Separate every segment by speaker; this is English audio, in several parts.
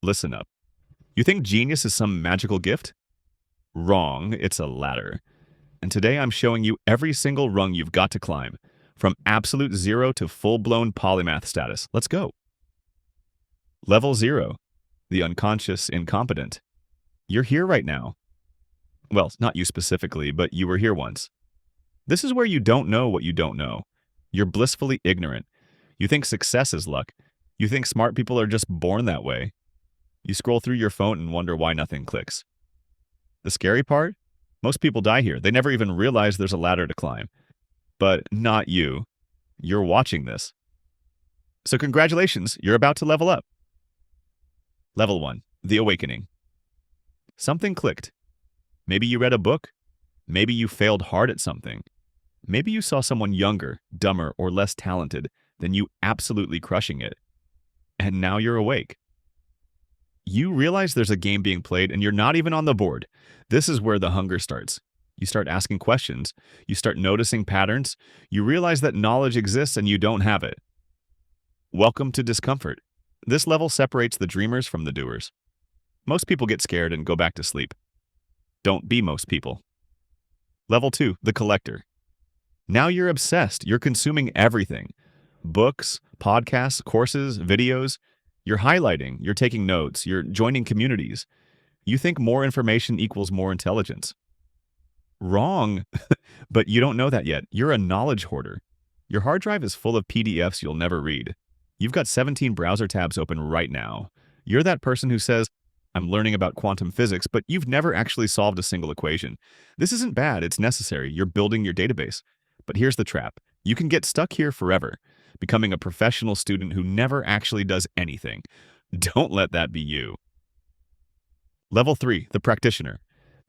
Speaker 1: Listen up. You think genius is some magical gift? Wrong, it's a ladder. And today I'm showing you every single rung you've got to climb, from absolute zero to full-blown polymath status. Let's go. Level 0. The unconscious incompetent. You're here right now. Well, not you specifically, but you were here once. This is where you don't know what you don't know. You're blissfully ignorant. You think success is luck. You think smart people are just born that way. You scroll through your phone and wonder why nothing clicks. The scary part? Most people die here. They never even realize there's a ladder to climb. But not you. You're watching this. So congratulations, you're about to level up. Level 1. The awakening. Something clicked. Maybe you read a book. Maybe you failed hard at something. Maybe you saw someone younger, dumber, or less talented than you absolutely crushing it. And now you're awake. You realize there's a game being played and you're not even on the board. This is where the hunger starts. You start asking questions. You start noticing patterns. You realize that knowledge exists and you don't have it. Welcome to discomfort. This level separates the dreamers from the doers. Most people get scared and go back to sleep. Don't be most people. Level 2, the collector. Now you're obsessed. You're consuming everything. Books, podcasts, courses, videos. You're highlighting. You're taking notes. You're joining communities. You think more information equals more intelligence. Wrong, but you don't know that yet. You're a knowledge hoarder. Your hard drive is full of PDFs you'll never read. You've got 17 browser tabs open right now. You're that person who says, I'm learning about quantum physics, but you've never actually solved a single equation. This isn't bad, it's necessary. You're building your database. But here's the trap. You can get stuck here forever, becoming a professional student who never actually does anything. Don't let that be you. Level 3, the practitioner.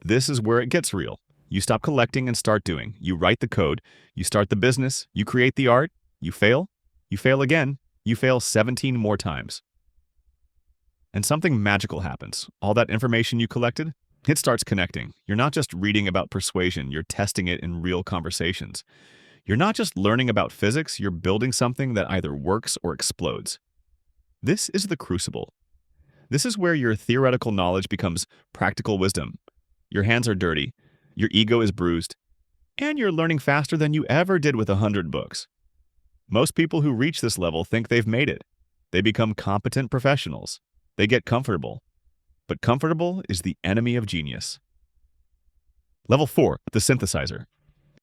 Speaker 1: This is where it gets real. You stop collecting and start doing. You write the code. You start the business. You create the art. You fail. You fail again. You fail 17 more times. And something magical happens. All that information you collected, it starts connecting. You're not just reading about persuasion, you're testing it in real conversations. You're not just learning about physics, you're building something that either works or explodes. This is the crucible. This is where your theoretical knowledge becomes practical wisdom. Your hands are dirty, your ego is bruised, and you're learning faster than you ever did with 100 books. Most people who reach this level think they've made it. They become competent professionals. They get comfortable. But comfortable is the enemy of genius. Level 4, the synthesizer.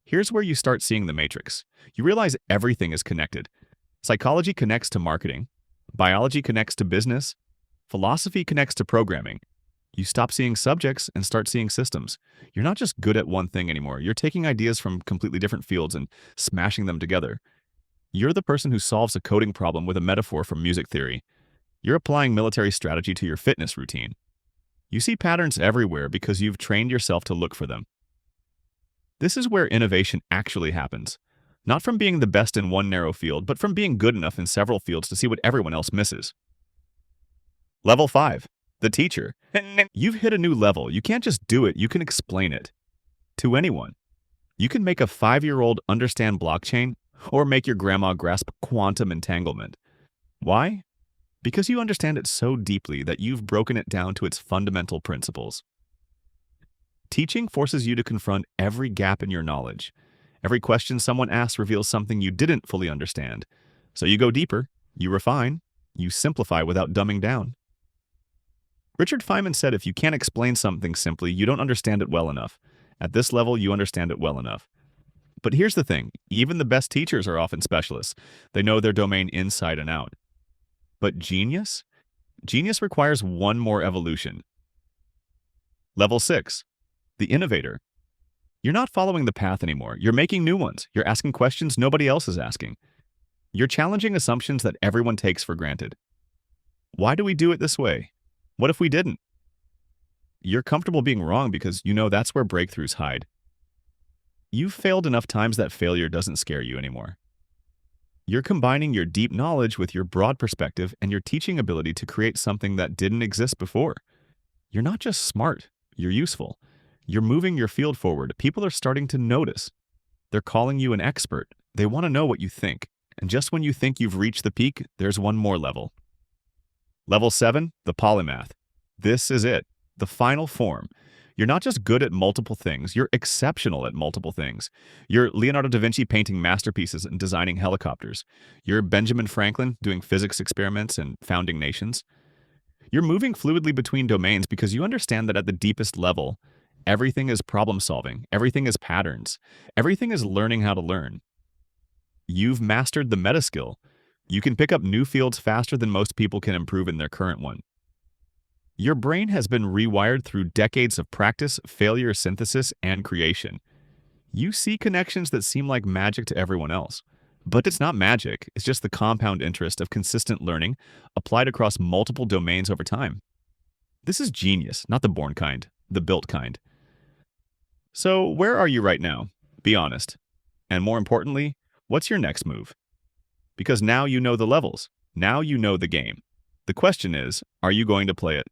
Speaker 1: Here's where you start seeing the matrix. You realize everything is connected. Psychology connects to marketing. Biology connects to business. Philosophy connects to programming. You stop seeing subjects and start seeing systems. You're not just good at one thing anymore. You're taking ideas from completely different fields and smashing them together. You're the person who solves a coding problem with a metaphor from music theory. You're applying military strategy to your fitness routine. You see patterns everywhere because you've trained yourself to look for them. This is where innovation actually happens. Not from being the best in one narrow field, but from being good enough in several fields to see what everyone else misses. Level 5, the teacher. You've hit a new level. You can't just do it, you can explain it. To anyone. You can make a 5-year-old understand blockchain or make your grandma grasp quantum entanglement. Why? Because you understand it so deeply that you've broken it down to its fundamental principles. Teaching forces you to confront every gap in your knowledge. Every question someone asks reveals something you didn't fully understand. So you go deeper, you refine, you simplify without dumbing down. Richard Feynman said if you can't explain something simply, you don't understand it well enough. At this level, you understand it well enough. But here's the thing, even the best teachers are often specialists. They know their domain inside and out. But genius? Genius requires one more evolution. Level 6, the innovator. You're not following the path anymore. You're making new ones. You're asking questions nobody else is asking. You're challenging assumptions that everyone takes for granted. Why do we do it this way? What if we didn't? You're comfortable being wrong because you know that's where breakthroughs hide. You've failed enough times that failure doesn't scare you anymore. You're combining your deep knowledge with your broad perspective and your teaching ability to create something that didn't exist before. You're not just smart, you're useful. You're moving your field forward. People are starting to notice. They're calling you an expert. They want to know what you think. And just when you think you've reached the peak, there's one more level. Level 7, the Polymath. This is it, the final form. You're not just good at multiple things, you're exceptional at multiple things. You're Leonardo da Vinci painting masterpieces and designing helicopters. You're Benjamin Franklin doing physics experiments and founding nations. You're moving fluidly between domains because you understand that at the deepest level, everything is problem solving, everything is patterns, everything is learning how to learn. You've mastered the meta skill. You can pick up new fields faster than most people can improve in their current one. Your brain has been rewired through decades of practice, failure, synthesis, and creation. You see connections that seem like magic to everyone else. But it's not magic, it's just the compound interest of consistent learning applied across multiple domains over time. This is genius, not the born kind, the built kind. So, where are you right now? Be honest. And more importantly, what's your next move? Because now you know the levels. Now you know the game. The question is, are you going to play it?